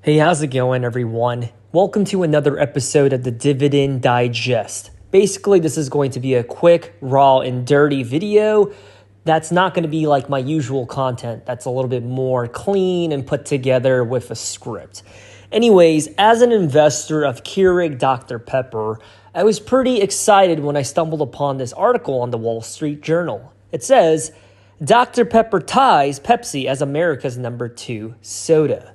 Hey, how's it going, everyone? Welcome to another episode of the Dividend Digest. Basically, this is going to be a quick, raw, and dirty video that's not going to be like my usual content. That's a little bit more clean and put together with a script. Anyways, as an investor of Keurig Dr Pepper, I was pretty excited when I stumbled upon this article on the Wall Street Journal. It says, Dr Pepper ties Pepsi as America's #2 soda.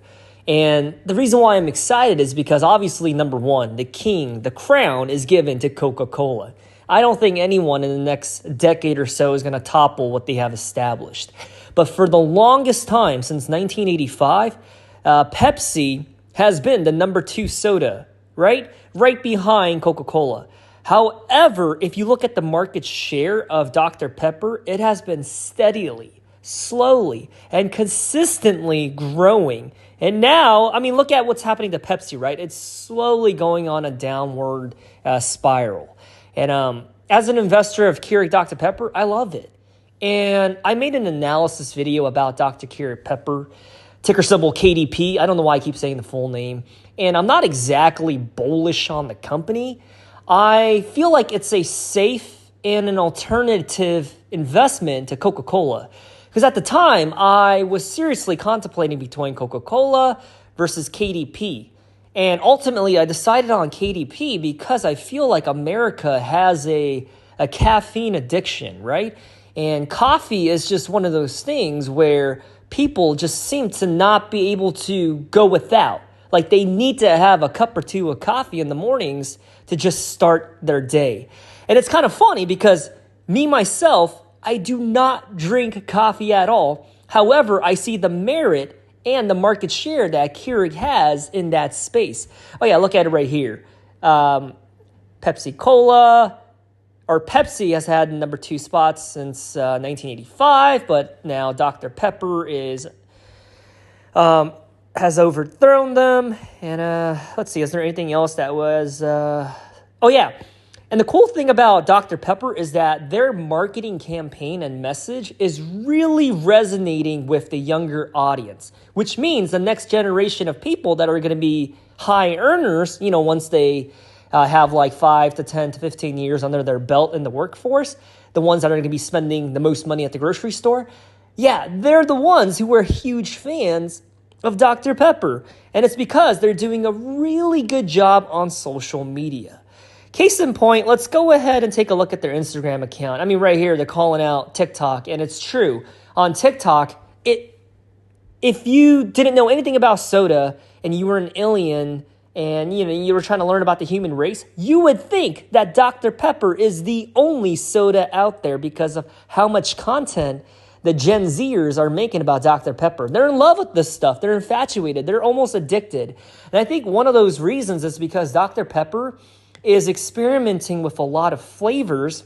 And the reason why I'm excited is because obviously, number one, the crown is given to Coca-Cola. I don't think anyone in the next decade or so is going to topple what they have established. But for the longest time, since 1985, Pepsi has been the #2 soda, right? Right behind Coca-Cola. However, if you look at the market share of Dr. Pepper, it has been steadily, slowly, and consistently growing. And now, look at what's happening to Pepsi, right? It's slowly going on a downward spiral. And as an investor of Keurig Dr Pepper, I love it. And I made an analysis video about Dr. Keurig Pepper, ticker symbol KDP. I don't know why I keep saying the full name. And I'm not exactly bullish on the company. I feel like it's a safe and an alternative investment to Coca-Cola. Because at the time, I was seriously contemplating between Coca-Cola versus KDP. And ultimately, I decided on KDP because I feel like America has a caffeine addiction, right? And coffee is just one of those things where people just seem to not be able to go without. Like they need to have a cup or two of coffee in the mornings to just start their day. And it's kind of funny because me, myself, I do not drink coffee at all. However, I see the merit and the market share that Keurig has in that space. Oh yeah, look at it right here. Pepsi has had #2 spots since 1985, but now Dr. Pepper has overthrown them. And let's see, is there anything else that was? Oh yeah. And the cool thing about Dr. Pepper is that their marketing campaign and message is really resonating with the younger audience, which means the next generation of people that are going to be high earners, once they have like 5 to 10 to 15 years under their belt in the workforce, the ones that are going to be spending the most money at the grocery store, yeah, they're the ones who are huge fans of Dr. Pepper. And it's because they're doing a really good job on social media. Case in point, let's go ahead and take a look at their Instagram account. Right here, they're calling out TikTok, and it's true. On TikTok, if you didn't know anything about soda and you were an alien and you were trying to learn about the human race, you would think that Dr. Pepper is the only soda out there because of how much content the Gen Zers are making about Dr. Pepper. They're in love with this stuff. They're infatuated. They're almost addicted. And I think one of those reasons is because Dr. Pepper is experimenting with a lot of flavors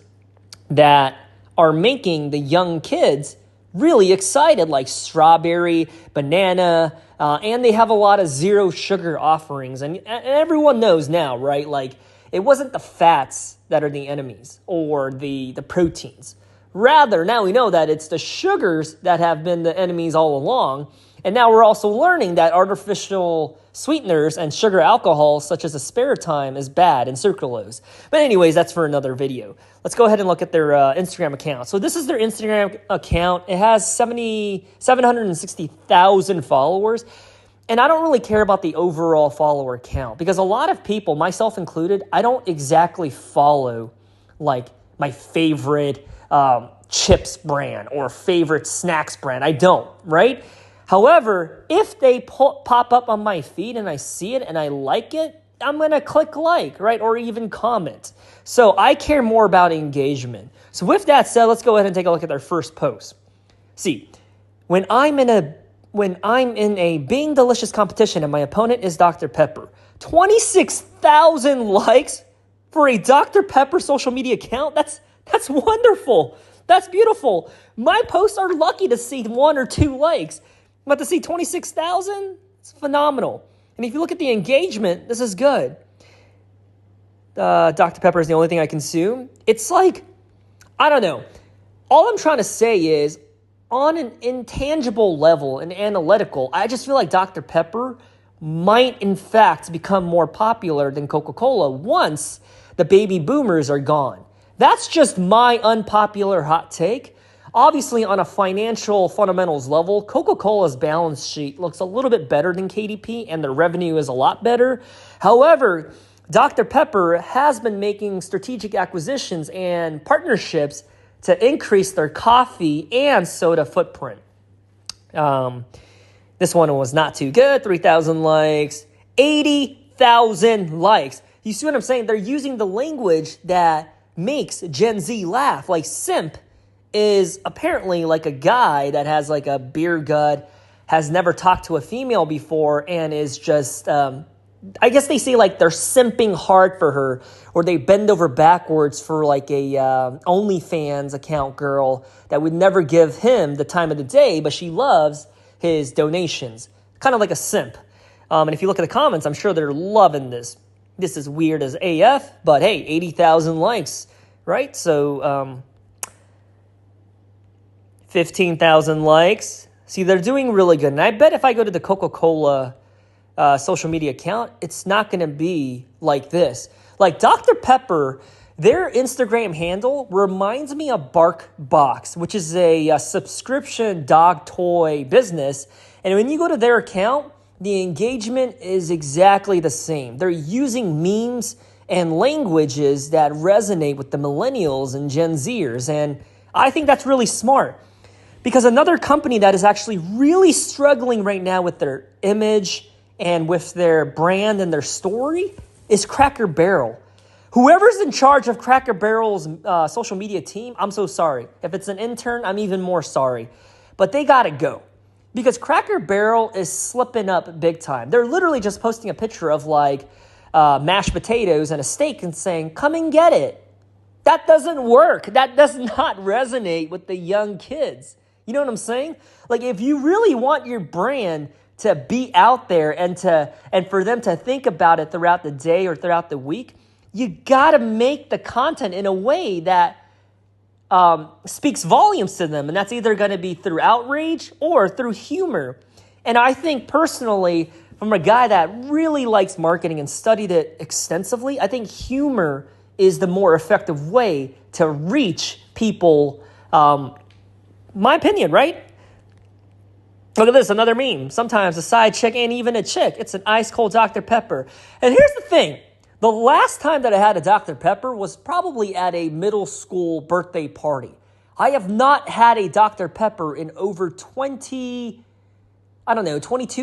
that are making the young kids really excited, like strawberry, banana, and they have a lot of zero sugar offerings. And everyone knows now, right? Like, it wasn't the fats that are the enemies or the proteins. Rather, now we know that it's the sugars that have been the enemies all along. And now we're also learning that artificial sweeteners and sugar alcohol, such as aspartame, is bad, and sucralose. But anyways, that's for another video. Let's go ahead and look at their Instagram account. So this is their Instagram account. It has 760,000 followers. And I don't really care about the overall follower count because a lot of people, myself included, I don't exactly follow like my favorite chips brand or favorite snacks brand. I don't, right? However, if they pop up on my feed and I see it and I like it, I'm going to click like, right? Or even comment. So I care more about engagement. So with that said, let's go ahead and take a look at their first post. See, when I'm in a Being Delicious competition and my opponent is Dr. Pepper, 26,000 likes for a Dr. Pepper social media account? That's wonderful. That's beautiful. My posts are lucky to see 1 or 2 likes. But to see 26,000, it's phenomenal. And if you look at the engagement, this is good. Dr. Pepper is the only thing I consume. It's like, I don't know. All I'm trying to say is, on an intangible level and analytical, I just feel like Dr. Pepper might in fact become more popular than Coca-Cola once the baby boomers are gone. That's just my unpopular hot take. Obviously, on a financial fundamentals level, Coca-Cola's balance sheet looks a little bit better than KDP, and their revenue is a lot better. However, Dr. Pepper has been making strategic acquisitions and partnerships to increase their coffee and soda footprint. This one was not too good. 3,000 likes, 80,000 likes. You see what I'm saying? They're using the language that makes Gen Z laugh. Like simp is apparently like a guy that has like a beer gut, has never talked to a female before, and is just, I guess they say like they're simping hard for her, or they bend over backwards for like a OnlyFans account girl that would never give him the time of the day, but she loves his donations. Kind of like a simp. And if you look at the comments, I'm sure they're loving this. This is weird as AF, but hey, 80,000 likes, right? So 15,000 likes. See, they're doing really good. And I bet if I go to the Coca-Cola social media account, it's not going to be like this. Like Dr. Pepper, their Instagram handle reminds me of Bark Box, which is a subscription dog toy business. And when you go to their account, the engagement is exactly the same. They're using memes and languages that resonate with the millennials and Gen Zers. And I think that's really smart. Because another company that is actually really struggling right now with their image and with their brand and their story is Cracker Barrel. Whoever's in charge of Cracker Barrel's social media team, I'm so sorry. If it's an intern, I'm even more sorry. But they got to go. Because Cracker Barrel is slipping up big time. They're literally just posting a picture of like mashed potatoes and a steak and saying, come and get it. That doesn't work. That does not resonate with the young kids. You know what I'm saying? Like if you really want your brand to be out there and for them to think about it throughout the day or throughout the week, you got to make the content in a way that speaks volumes to them. And that's either going to be through outrage or through humor. And I think personally, from a guy that really likes marketing and studied it extensively, I think humor is the more effective way to reach people. My opinion, right? Look at this, another meme. Sometimes a side chick ain't even a chick. It's an ice cold Dr. Pepper. And here's the thing. The last time that I had a Dr. Pepper was probably at a middle school birthday party. I have not had a Dr. Pepper in over 22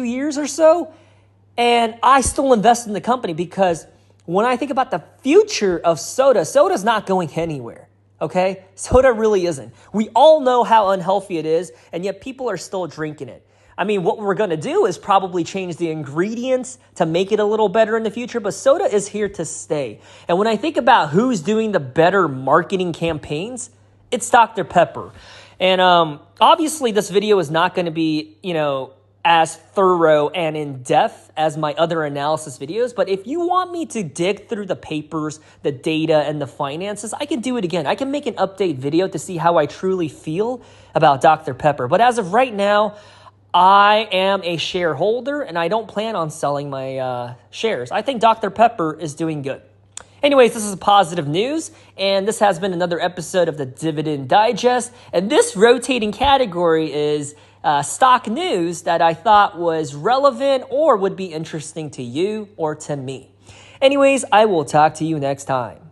years or so. And I still invest in the company because when I think about the future of soda's not going anywhere. Okay? Soda really isn't. We all know how unhealthy it is, and yet people are still drinking it. I mean, what we're going to do is probably change the ingredients to make it a little better in the future, but soda is here to stay. And when I think about who's doing the better marketing campaigns, it's Dr. Pepper. And obviously this video is not going to be, as thorough and in-depth as my other analysis videos, but if you want me to dig through the papers, the data, and the finances, I can do it again. I can make an update video to see how I truly feel about Dr. Pepper. But as of right now, I am a shareholder, and I don't plan on selling my shares. I think Dr. Pepper is doing good. Anyways, this is positive news, and this has been another episode of the Dividend Digest, and this rotating category is stock news that I thought was relevant or would be interesting to you or to me. Anyways, I will talk to you next time.